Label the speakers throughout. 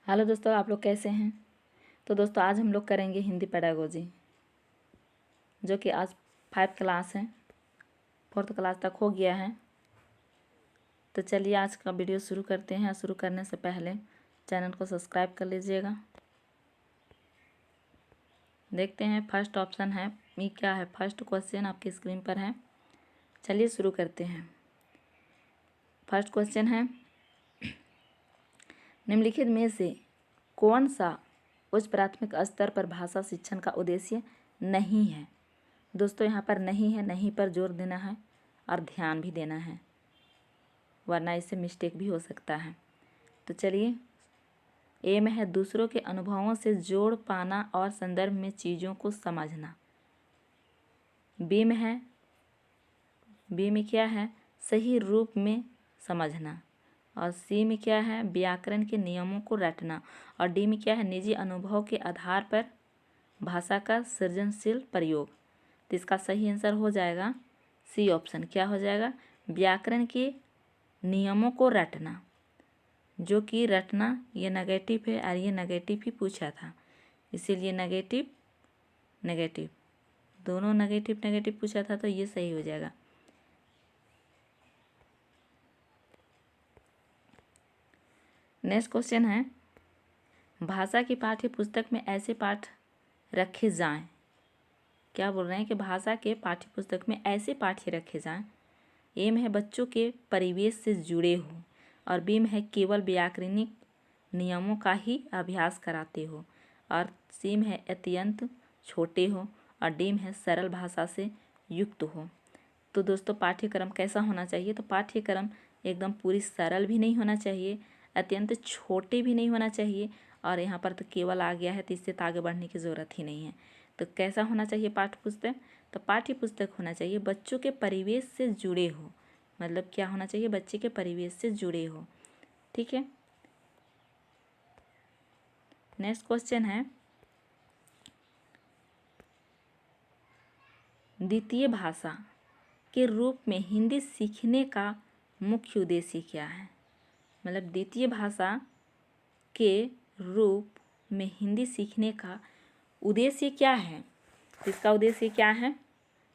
Speaker 1: Hello दोस्तों, आप लोग कैसे हैं। तो दोस्तों आज हम लोग करेंगे हिंदी पेडागोजी, जो कि आज 5 क्लास है, 4th क्लास तक हो गया है। तो चलिए आज का वीडियो शुरू करते हैं। शुरू करने से पहले चैनल को सब्सक्राइब कर लीजिएगा। देखते हैं फर्स्ट ऑप्शन है, ये क्या है। फर्स्ट क्वेश्चन आपकी स्क्रीन पर है। चलिए शुरू करते हैं। फर्स्ट क्वेश्चन है, निम्नलिखित में से कौन सा उच्च प्राथमिक स्तर पर भाषा शिक्षण का उद्देश्य नहीं है। दोस्तों यहाँ पर नहीं है, नहीं पर जोर देना है और ध्यान भी देना है, वरना इससे मिस्टेक भी हो सकता है। तो चलिए, ए में है दूसरों के अनुभवों से जोड़ पाना और संदर्भ में चीज़ों को समझना। बी में क्या है, सही रूप में समझना। और सी में क्या है, व्याकरण के नियमों को रटना। और डी में क्या है, निजी अनुभव के आधार पर भाषा का सृजनशील प्रयोग। तो इसका सही आंसर हो जाएगा सी ऑप्शन। क्या हो जाएगा, व्याकरण के नियमों को रटना, जो कि रटना ये नेगेटिव है और ये नेगेटिव ही पूछा था, इसीलिए नेगेटिव दोनों नेगेटिव पूछा था, तो ये सही हो जाएगा। नेक्स्ट क्वेश्चन है, भाषा की पाठ्य पुस्तक में ऐसे पाठ रखे जाएं। क्या बोल रहे हैं कि भाषा के पाठ्य पुस्तक में ऐसे पाठ रखे जाएं। ए में है बच्चों के परिवेश से जुड़े हो। और बी में है केवल व्याकरणिक नियमों का ही अभ्यास कराते हो। और सी में है अत्यंत छोटे हो। और डी में है सरल भाषा से युक्त हो। तो दोस्तों पाठ्यक्रम कैसा होना चाहिए, तो पाठ्यक्रम एकदम पूरी सरल भी नहीं होना चाहिए, अत्यंत छोटे भी नहीं होना चाहिए, और यहाँ पर तो केवल आ गया है, तो इससे तो आगे बढ़ने की ज़रूरत ही नहीं है। तो कैसा होना चाहिए पाठ्य पुस्तक, तो पाठ्य पुस्तक होना चाहिए बच्चों के परिवेश से जुड़े हो। मतलब क्या होना चाहिए, बच्चे के परिवेश से जुड़े हो। ठीक है। नेक्स्ट क्वेश्चन है, द्वितीय भाषा के रूप में हिंदी सीखने का मुख्य उद्देश्य क्या है। मतलब द्वितीय भाषा के रूप में हिंदी सीखने का उद्देश्य क्या है। इसका उद्देश्य क्या है,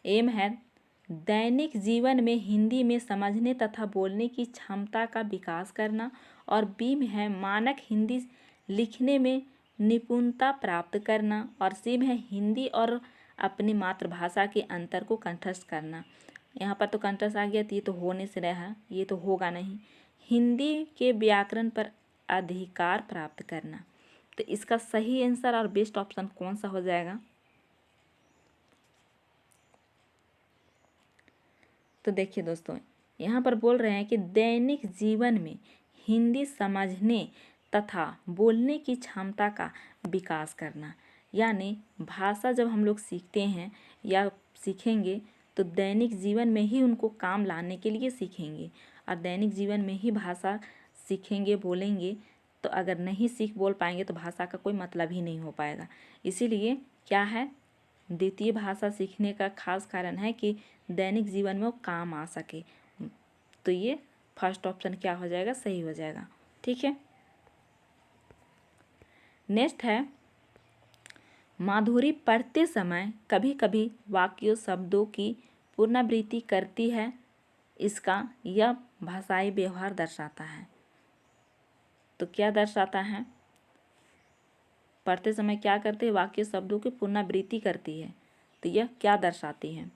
Speaker 1: एम है दैनिक जीवन में हिंदी में समझने तथा बोलने की क्षमता का विकास करना। और बी में है मानक हिंदी लिखने में निपुणता प्राप्त करना। और सी में है हिंदी और अपनी मातृभाषा के अंतर को कंठस्थ करना। यहाँ पर तो कंठस्थ आ गया, तो ये तो होने से रहा, ये तो होगा नहीं। हिंदी के व्याकरण पर अधिकार प्राप्त करना। तो इसका सही आंसर और बेस्ट ऑप्शन कौन सा हो जाएगा, तो देखिए दोस्तों, यहाँ पर बोल रहे हैं कि दैनिक जीवन में हिंदी समझने तथा बोलने की क्षमता का विकास करना। यानी भाषा जब हम लोग सीखते हैं या सीखेंगे, तो दैनिक जीवन में ही उनको काम लाने के लिए सीखेंगे। और दैनिक जीवन में ही भाषा सीखेंगे, बोलेंगे, तो अगर नहीं सीख बोल पाएंगे तो भाषा का कोई मतलब ही नहीं हो पाएगा। इसीलिए क्या है, द्वितीय भाषा सीखने का खास कारण है कि दैनिक जीवन में वो काम आ सके। तो ये फर्स्ट ऑप्शन क्या हो जाएगा, सही हो जाएगा। ठीक है। नेक्स्ट है, माधुरी पढ़ते समय कभी कभी वाक्यों शब्दों की पुनरावृत्ति करती है, इसका यह भाषाई व्यवहार दर्शाता है। तो क्या दर्शाता है, पढ़ते समय क्या करते हैं, वाक्य शब्दों की पुनरावृत्ति करती है, तो यह क्या दर्शाती है।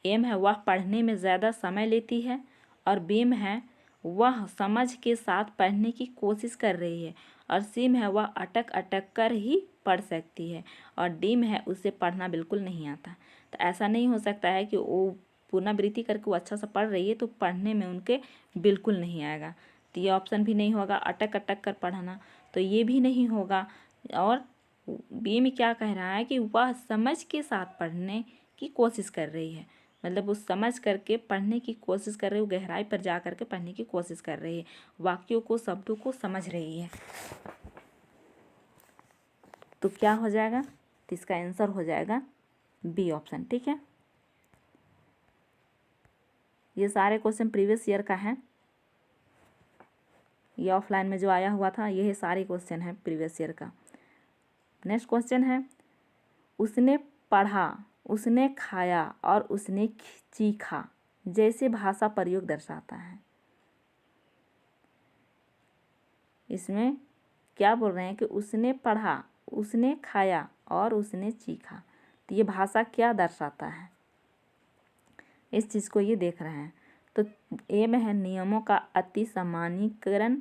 Speaker 1: एम है वह पढ़ने में ज़्यादा समय लेती है। और बीम है वह समझ के साथ पढ़ने की कोशिश कर रही है। और सीम है वह अटक अटक कर ही पढ़ सकती है। और डीम है उसे पढ़ना बिल्कुल नहीं आता। तो ऐसा नहीं हो सकता है कि वो पुनरावृत्ति करके वो अच्छा सा पढ़ रही है तो पढ़ने में उनके बिल्कुल नहीं आएगा। तो ये ऑप्शन भी नहीं होगा, अटक अटक कर पढ़ना, तो ये भी नहीं होगा। और बी में क्या कह रहा है कि वह समझ के साथ पढ़ने की कोशिश कर रही है। मतलब वो समझ करके पढ़ने की कोशिश कर रही है, वो गहराई पर जा करके पढ़ने की कोशिश कर रही है, वाक्यों को शब्दों को समझ रही है। तो क्या हो जाएगा, तो इसका आंसर हो जाएगा बी ऑप्शन। ठीक है। ये सारे क्वेश्चन प्रीवियस ईयर का है। ये ऑफलाइन में जो आया हुआ था, यही सारे क्वेश्चन है प्रीवियस ईयर का। नेक्स्ट क्वेश्चन है, उसने पढ़ा, उसने खाया और उसने चीखा जैसे भाषा प्रयोग दर्शाता है। इसमें क्या बोल रहे हैं कि उसने पढ़ा, उसने खाया और उसने चीखा, तो ये भाषा क्या दर्शाता है, इस चीज़ को ये देख रहे हैं। तो ए में है नियमों का अति सामान्यीकरण,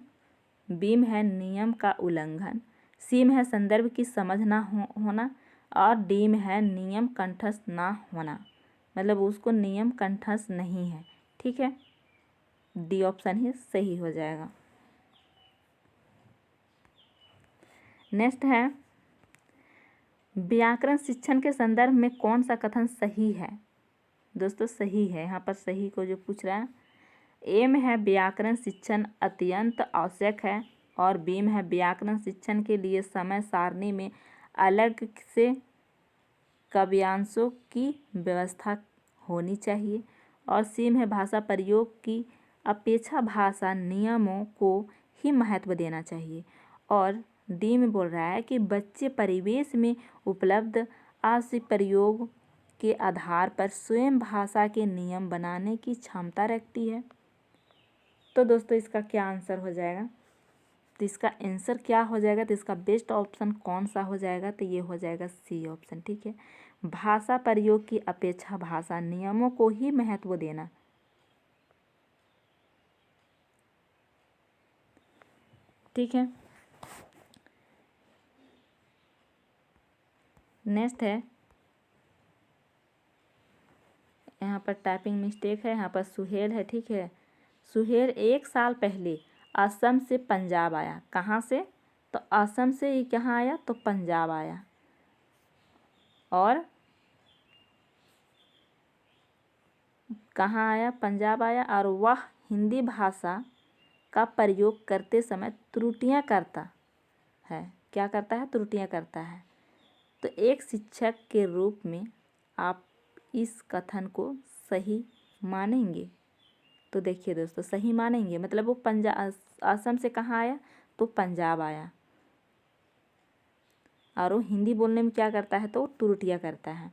Speaker 1: बी में है नियम का उल्लंघन, सी में है संदर्भ की समझ ना होना और डी में है नियम कंठस्थ ना होना, मतलब उसको नियम कंठस्थ नहीं है। ठीक है, डी ऑप्शन ही सही हो जाएगा। नेक्स्ट है, व्याकरण शिक्षण के संदर्भ में कौन सा कथन सही है। दोस्तों सही है, यहाँ पर सही को जो पूछ रहा है, ए में है व्याकरण शिक्षण अत्यंत आवश्यक है और बी में है व्याकरण शिक्षण के लिए समय सारणी में अलग से काव्यांशों की व्यवस्था होनी चाहिए और सी में है भाषा प्रयोग की अपेक्षा भाषा नियमों को ही महत्व देना चाहिए और डी में बोल रहा है कि बच्चे परिवेश में उपलब्ध आवश्यक प्रयोग के आधार पर स्वयं भाषा के नियम बनाने की क्षमता रखती है। तो दोस्तों इसका क्या आंसर हो जाएगा, तो इसका आंसर क्या हो जाएगा, तो इसका बेस्ट ऑप्शन कौन सा हो जाएगा, तो ये हो जाएगा सी ऑप्शन। ठीक है, भाषा प्रयोग की अपेक्षा भाषा नियमों को ही महत्व देना। ठीक है, नेक्स्ट है, यहाँ पर टाइपिंग मिस्टेक है, यहाँ पर सुहेल है। ठीक है, सुहेल 1 साल पहले असम से पंजाब आया। कहाँ से, तो असम से ही कहाँ आया, तो पंजाब आया और कहाँ आया, पंजाब आया और वह हिंदी भाषा का प्रयोग करते समय त्रुटियां करता है। क्या करता है, त्रुटियां करता है। तो एक शिक्षक के रूप में आप इस कथन को सही मानेंगे, तो देखिए दोस्तों सही मानेंगे, मतलब वो असम से कहाँ आया, तो पंजाब आया और वो हिंदी बोलने में क्या करता है, तो त्रुटियां करता है।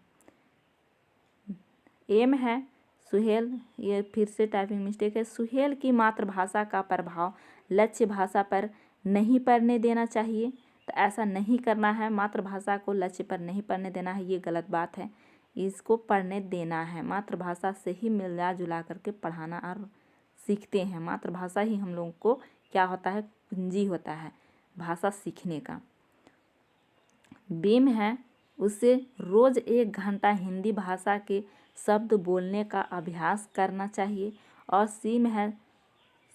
Speaker 1: एम है सुहेल, ये फिर से टाइपिंग मिस्टेक है, सुहेल की मातृभाषा का प्रभाव लक्ष्य भाषा पर नहीं पड़ने देना चाहिए। तो ऐसा नहीं करना है, मातृभाषा को लक्ष्य पर नहीं पड़ने देना है, ये गलत बात है। इसको पढ़ने देना है, मातृभाषा से ही मिला जुला करके पढ़ाना और सीखते हैं। मातृभाषा ही हम लोगों को क्या होता है, कुंजी होता है भाषा सीखने का। बीम है, उसे रोज़ 1 घंटा हिंदी भाषा के शब्द बोलने का अभ्यास करना चाहिए और सी में है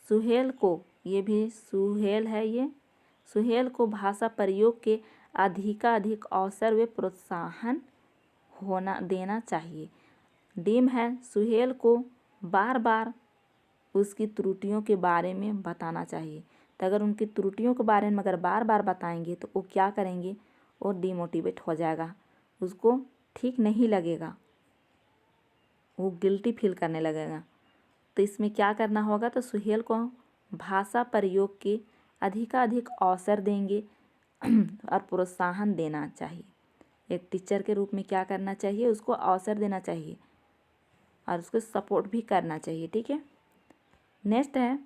Speaker 1: सुहेल को, ये भी सुहेल है, ये सुहेल को भाषा प्रयोग के अधिकाधिक अवसर व प्रोत्साहन होना देना चाहिए। डीम है, सुहेल को बार बार उसकी त्रुटियों के बारे में बताना चाहिए। तो अगर उनकी त्रुटियों के बारे में अगर बार बार बताएंगे तो वो क्या करेंगे, वो डिमोटिवेट हो जाएगा, उसको ठीक नहीं लगेगा, वो गिल्टी फील करने लगेगा। तो इसमें क्या करना होगा, तो सुहेल को भाषा प्रयोग के अधिकाधिक अवसर देंगे और प्रोत्साहन देना चाहिए। एक टीचर के रूप में क्या करना चाहिए, उसको अवसर देना चाहिए और उसको सपोर्ट भी करना चाहिए। ठीक है, नेक्स्ट है,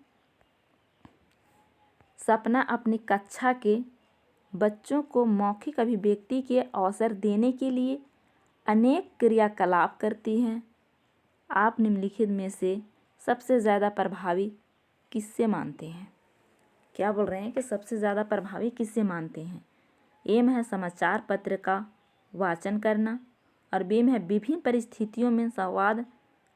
Speaker 1: सपना अपनी कक्षा के बच्चों को मौखिक अभिव्यक्ति के अवसर देने के लिए अनेक क्रियाकलाप करती हैं। आप निम्नलिखित में से सबसे ज़्यादा प्रभावी किससे मानते हैं। क्या बोल रहे हैं कि सबसे ज़्यादा प्रभावी किससे मानते हैं। ए में है समाचार पत्र का वाचन करना और बी में है विभिन्न परिस्थितियों में संवाद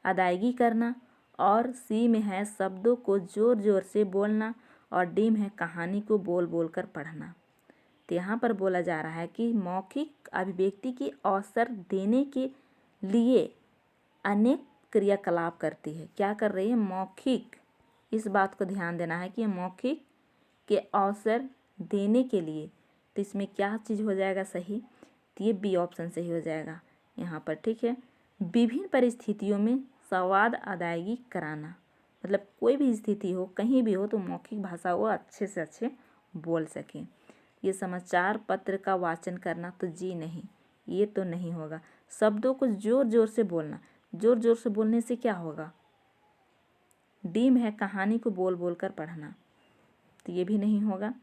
Speaker 1: अदायगी करना और सी में है शब्दों को जोर जोर से बोलना और डी में है कहानी को बोल बोल कर पढ़ना। तो यहाँ पर बोला जा रहा है कि मौखिक अभिव्यक्ति की अवसर देने के लिए अनेक क्रियाकलाप करती है। क्या कर रही है, मौखिक, इस बात को ध्यान देना है कि मौखिक के अवसर देने के लिए, तो इसमें क्या चीज़ हो जाएगा सही, तो ये बी ऑप्शन सही हो जाएगा यहाँ पर। ठीक है, विभिन्न परिस्थितियों में संवाद अदायगी कराना, मतलब कोई भी स्थिति हो, कहीं भी हो, तो मौखिक भाषा वो अच्छे से अच्छे बोल सके। ये समाचार पत्र का वाचन करना तो जी नहीं, ये तो नहीं होगा। शब्दों को जोर जोर से बोलना, जोर जोर से बोलने से क्या होगा? डीम है कहानी को बोल बोल कर पढ़ना, तो ये भी नहीं होगा।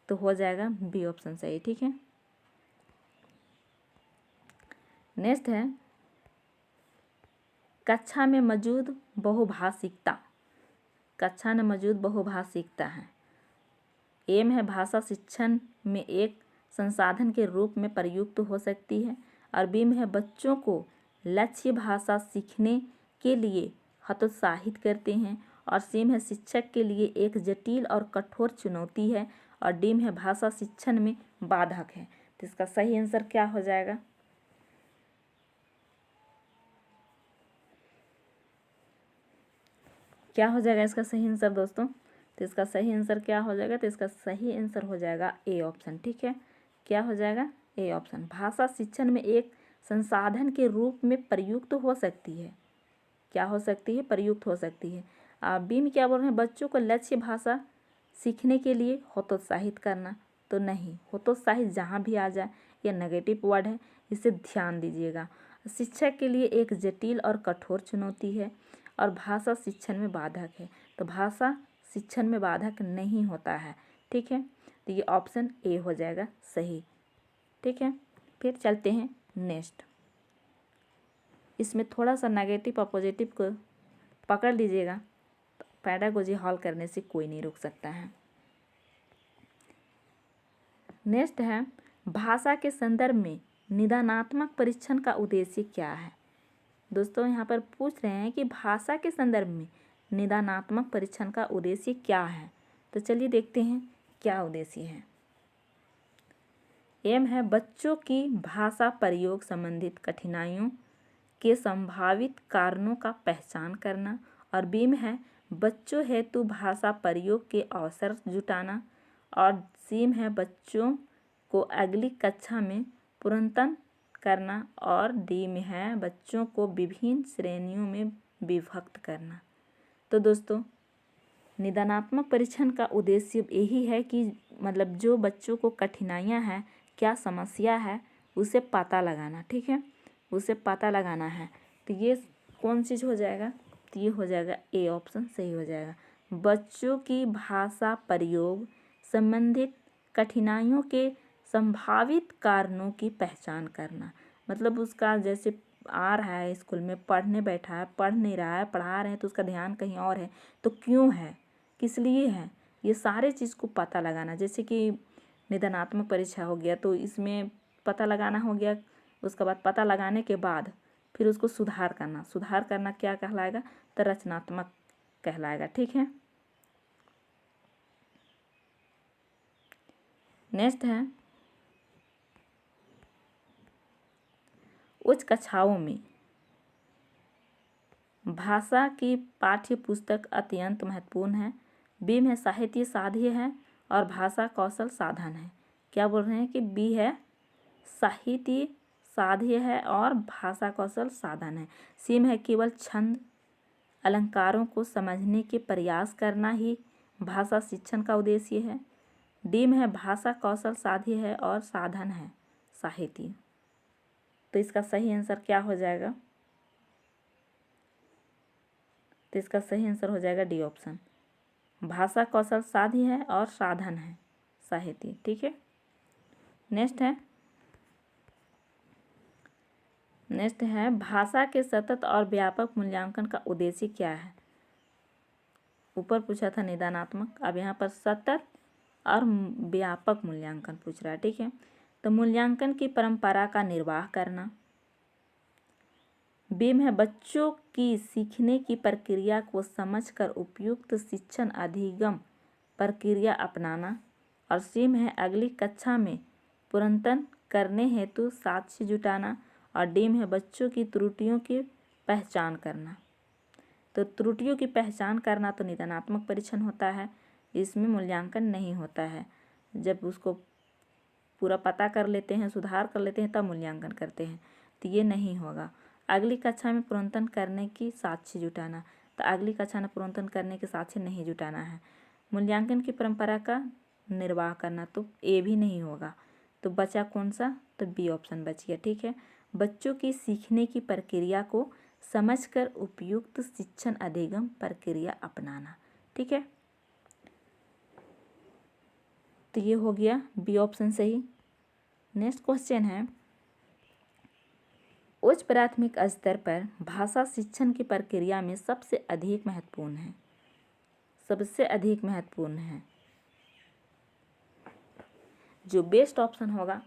Speaker 1: तो हो जाएगा बी ऑप्शन सही। ठीक है, नेक्स्ट है कक्षा में मौजूद बहुभाषिकता। कक्षा में मौजूद बहुभाषिकता है। एम है भाषा शिक्षण में एक संसाधन के रूप में प्रयुक्त हो सकती है। और बी में है बच्चों को लक्ष्य भाषा सीखने के लिए हतोत्साहित करते हैं। और सी में है शिक्षक के लिए एक जटिल और कठोर चुनौती है। और डी में है भाषा शिक्षण में बाधक है। तो इसका सही आंसर क्या हो जाएगा? क्या हो जाएगा इसका सही आंसर दोस्तों? तो इसका सही आंसर क्या हो जाएगा? तो इसका सही आंसर हो जाएगा ए ऑप्शन। ठीक है, क्या हो जाएगा? A option. भाषा शिक्षण में एक संसाधन के रूप में प्रयुक्त हो सकती है। क्या हो सकती है? प्रयुक्त हो सकती है। बी में क्या बोल रहे हैं? बच्चों को लक्ष्य भाषा सीखने के लिए हतोत्साहित करना, तो नहीं, हतोत्साहित जहाँ भी आ जाए यह नेगेटिव वर्ड है, इसे ध्यान दीजिएगा। शिक्षक के लिए एक जटिल और कठोर चुनौती है। और भाषा शिक्षण में बाधक है, तो भाषा शिक्षण में बाधक नहीं होता है। ठीक है, तो ये ऑप्शन ए हो जाएगा सही। ठीक है, फिर चलते हैं नेक्स्ट। इसमें थोड़ा सा नेगेटिव और पॉजिटिव को पकड़ लीजिएगा, तो पेडागोजी हॉल करने से कोई नहीं रुक सकता है। नेक्स्ट है भाषा के संदर्भ में निदानात्मक परीक्षण का उद्देश्य क्या है। दोस्तों यहाँ पर पूछ रहे हैं कि भाषा के संदर्भ में निदानात्मक परीक्षण का उद्देश्य क्या है। तो चलिए देखते हैं क्या उद्देश्य है। एम है बच्चों की भाषा प्रयोग संबंधित कठिनाइयों के संभावित कारणों का पहचान करना। और बी में है बच्चों हेतु भाषा प्रयोग के अवसर जुटाना। और सी में है बच्चों को अगली कक्षा में पुनर्तन करना। और डी में है बच्चों को विभिन्न श्रेणियों में विभक्त करना। तो दोस्तों निदानात्मक परीक्षण का उद्देश्य यही है कि मतलब जो बच्चों को कठिनाइयाँ हैं, क्या समस्या है, उसे पता लगाना। ठीक है, उसे पता लगाना है। तो ये कौन चीज़ हो जाएगा? तो ये हो जाएगा ए ऑप्शन सही हो जाएगा। बच्चों की भाषा प्रयोग संबंधित कठिनाइयों के संभावित कारणों की पहचान करना। मतलब उसका जैसे आ रहा है स्कूल में, पढ़ने बैठा है, पढ़ नहीं रहा है, पढ़ा रहे हैं तो उसका ध्यान कहीं और है, तो क्यों है, किस लिए है, ये सारे चीज़ को पता लगाना। जैसे कि निदानात्मक परीक्षा हो गया तो इसमें पता लगाना हो गया, उसके बाद पता लगाने के बाद फिर उसको सुधार करना। सुधार करना क्या कहलाएगा? तो रचनात्मक कहलाएगा। ठीक है, नेक्स्ट है उच्च कक्षाओं में भाषा की पाठ्य पुस्तक अत्यंत महत्वपूर्ण है। बी में साहित्य साध्य है और भाषा कौशल साधन है। क्या बोल रहे हैं कि बी है साहित्य साध्य है और भाषा कौशल साधन है। सी में है केवल छंद अलंकारों को समझने के प्रयास करना ही भाषा शिक्षण का उद्देश्य है। डी में है भाषा कौशल साध्य है और साधन है साहित्य। तो इसका सही आंसर क्या हो जाएगा? तो इसका सही आंसर हो जाएगा डी ऑप्शन। भाषा कौशल साध्य है और साधन है साहित्य। ठीक है, नेक्स्ट है भाषा के सतत और व्यापक मूल्यांकन का उद्देश्य क्या है। ऊपर पूछा था निदानात्मक, अब यहाँ पर सतत और व्यापक मूल्यांकन पूछ रहा है। ठीक है, तो मूल्यांकन की परंपरा का निर्वाह करना। बी में है बच्चों की सीखने की प्रक्रिया को समझकर उपयुक्त शिक्षण अधिगम प्रक्रिया अपनाना। और सी में है अगली कक्षा में पुनर्तन करने हेतु साक्ष्य जुटाना। और डी में है बच्चों की त्रुटियों की पहचान करना। तो त्रुटियों की पहचान करना तो निदानात्मक परीक्षण होता है, इसमें मूल्यांकन नहीं होता है। जब उसको पूरा पता कर लेते हैं, सुधार कर लेते हैं, तब मूल्यांकन करते हैं, तो ये नहीं होगा। अगली कक्षा में पुनर्तन करने की साक्ष्य जुटाना, तो अगली कक्षा में पूर्णोत्तरण करने के साक्ष्य नहीं जुटाना है। मूल्यांकन की परंपरा का निर्वाह करना, तो ए भी नहीं होगा। तो बचा कौन सा, तो बी ऑप्शन बच गया। ठीक है, बच्चों की सीखने की प्रक्रिया को समझकर उपयुक्त शिक्षण अधिगम प्रक्रिया अपनाना। ठीक है, तो ये हो गया बी ऑप्शन सही। नेक्स्ट क्वेश्चन है, उच्च प्राथमिक स्तर पर भाषा शिक्षण की प्रक्रिया में सबसे अधिक महत्वपूर्ण है, सबसे अधिक महत्वपूर्ण है। जो बेस्ट ऑप्शन होगा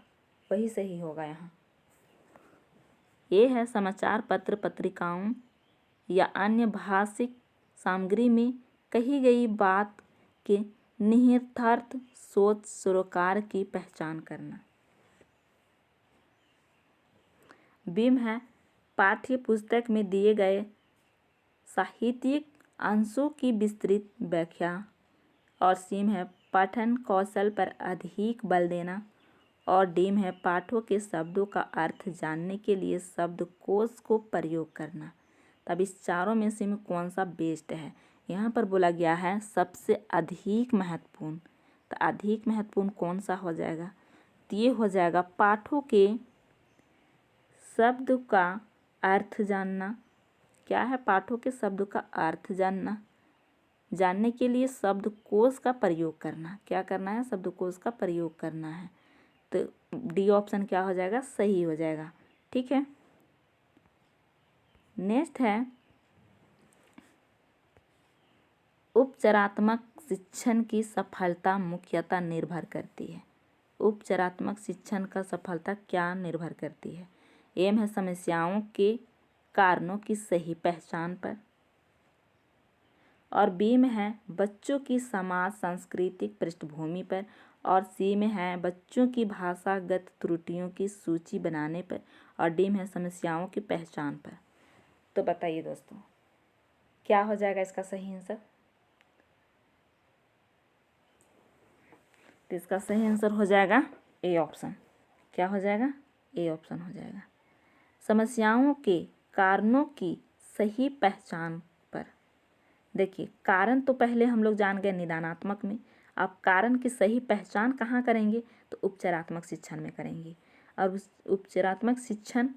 Speaker 1: वही सही होगा यहाँ। ये है समाचार पत्र, पत्रिकाओं या अन्य भाषिक सामग्री में कही गई बात के निहितार्थ सोच सरोकार की पहचान करना। बीम है पाठ्य पुस्तक में दिए गए साहित्यिक अंशों की विस्तृत व्याख्या। और सीम है पठन कौशल पर अधिक बल देना। और डीम है पाठों के शब्दों का अर्थ जानने के लिए शब्दकोश को प्रयोग करना। तब इस चारों में से कौन सा बेस्ट है? यहाँ पर बोला गया है सबसे अधिक महत्वपूर्ण। तो अधिक महत्वपूर्ण कौन सा हो जाएगा? तो ये हो जाएगा पाठों के शब्द का अर्थ जानना। क्या है? पाठों के शब्द का अर्थ जानना, जानने के लिए शब्दकोश का प्रयोग करना। क्या करना है? शब्दकोश का प्रयोग करना है। तो डी ऑप्शन क्या हो जाएगा? सही हो जाएगा। ठीक है, नेक्स्ट है उपचारात्मक शिक्षण की सफलता मुख्यतः निर्भर करती है। उपचारात्मक शिक्षण का सफलता क्या निर्भर करती है? एम है समस्याओं के कारणों की सही पहचान पर। और बी में है बच्चों की समाज सांस्कृतिक पृष्ठभूमि पर। और सी में है बच्चों की भाषागत त्रुटियों की सूची बनाने पर। और डी में है समस्याओं की पहचान पर। तो बताइए दोस्तों, क्या हो जाएगा इसका सही आंसर? तो इसका सही आंसर हो जाएगा ए ऑप्शन। क्या हो जाएगा? ए ऑप्शन हो जाएगा। समस्याओं के कारणों की सही पहचान पर। देखिए, कारण तो पहले हम लोग जान गए निदानात्मक में। अब कारण की सही पहचान कहाँ करेंगे? तो उपचारात्मक शिक्षण में करेंगे। और उस उपचारात्मक शिक्षण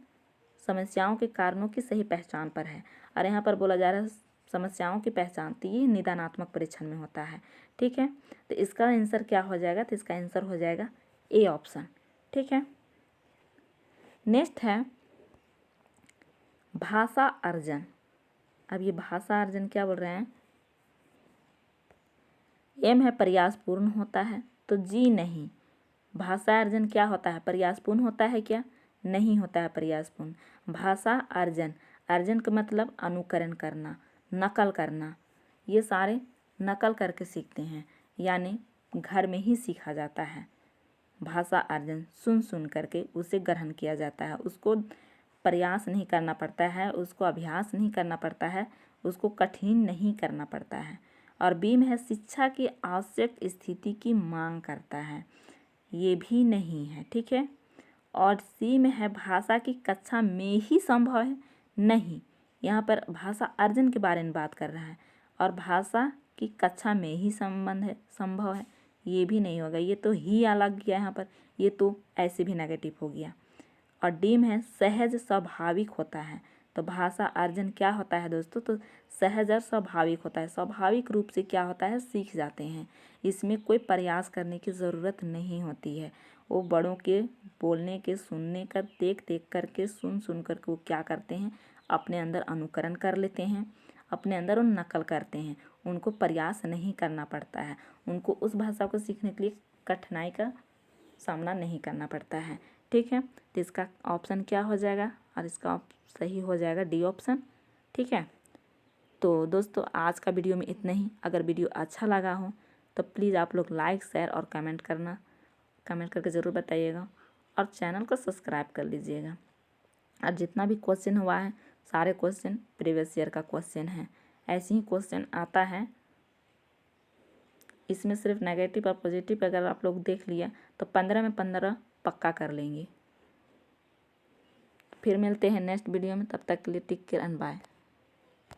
Speaker 1: समस्याओं के कारणों की सही पहचान पर है। और यहाँ पर बोला जा रहा है समस्याओं की पहचान, तो ये निदानात्मक परीक्षण में होता है। ठीक है, तो इसका आंसर क्या हो जाएगा? तो इसका आंसर हो जाएगा ए ऑप्शन। ठीक है, नेक्स्ट है भाषा अर्जन। अब ये भाषा अर्जन क्या बोल रहे हैं? एम है प्रयासपूर्ण होता है, तो जी नहीं। भाषा अर्जन क्या होता है? प्रयासपूर्ण होता है क्या? नहीं होता है प्रयासपूर्ण। भाषा अर्जन, अर्जन का मतलब अनुकरण करना, नकल करना। ये सारे नकल करके सीखते हैं, यानी घर में ही सीखा जाता है। भाषा अर्जन सुन सुन करके उसे ग्रहण किया जाता है। उसको प्रयास नहीं करना पड़ता है, उसको अभ्यास नहीं करना पड़ता है, उसको कठिन नहीं करना पड़ता है। और बी में है शिक्षा की आवश्यक स्थिति की मांग करता है, ये भी नहीं है। ठीक है, और सी में है भाषा की कक्षा में ही संभव है, नहीं। यहाँ पर भाषा अर्जन के बारे में बात कर रहा है और भाषा की कक्षा में ही संभव है, ये भी नहीं होगा। ये तो ही अलग गया यहाँ पर, ये तो ऐसे भी नेगेटिव हो गया। और डी में है सहज स्वाभाविक होता है। तो भाषा अर्जन क्या होता है दोस्तों? तो सहज और स्वाभाविक होता है। स्वाभाविक रूप से क्या होता है? सीख जाते हैं। इसमें कोई प्रयास करने की ज़रूरत नहीं होती है। वो बड़ों के बोलने के, सुनने का, देख देख करके, सुन सुन करके वो क्या करते हैं? अपने अंदर अनुकरण कर लेते हैं, अपने अंदर उन नकल करते हैं। उनको प्रयास नहीं करना पड़ता है, उनको उस भाषा को सीखने के लिए कठिनाई का सामना नहीं करना पड़ता है। ठीक है, तो इसका ऑप्शन क्या हो जाएगा? और इसका सही हो जाएगा डी ऑप्शन। ठीक है, तो दोस्तों आज का वीडियो में इतना ही। अगर वीडियो अच्छा लगा हो तो प्लीज़ आप लोग लाइक, शेयर और कमेंट करके ज़रूर बताइएगा। और चैनल को सब्सक्राइब कर लीजिएगा। और जितना भी क्वेश्चन हुआ है सारे क्वेश्चन प्रीवियस ईयर का क्वेश्चन है। ऐसे ही क्वेश्चन आता है, इसमें सिर्फ नेगेटिव और पॉजिटिव अगर आप लोग देख लिया तो 15 में 15 पक्का कर लेंगे। फिर मिलते हैं नेक्स्ट वीडियो में, तब तक के लिए टेक केयर एंड बाय।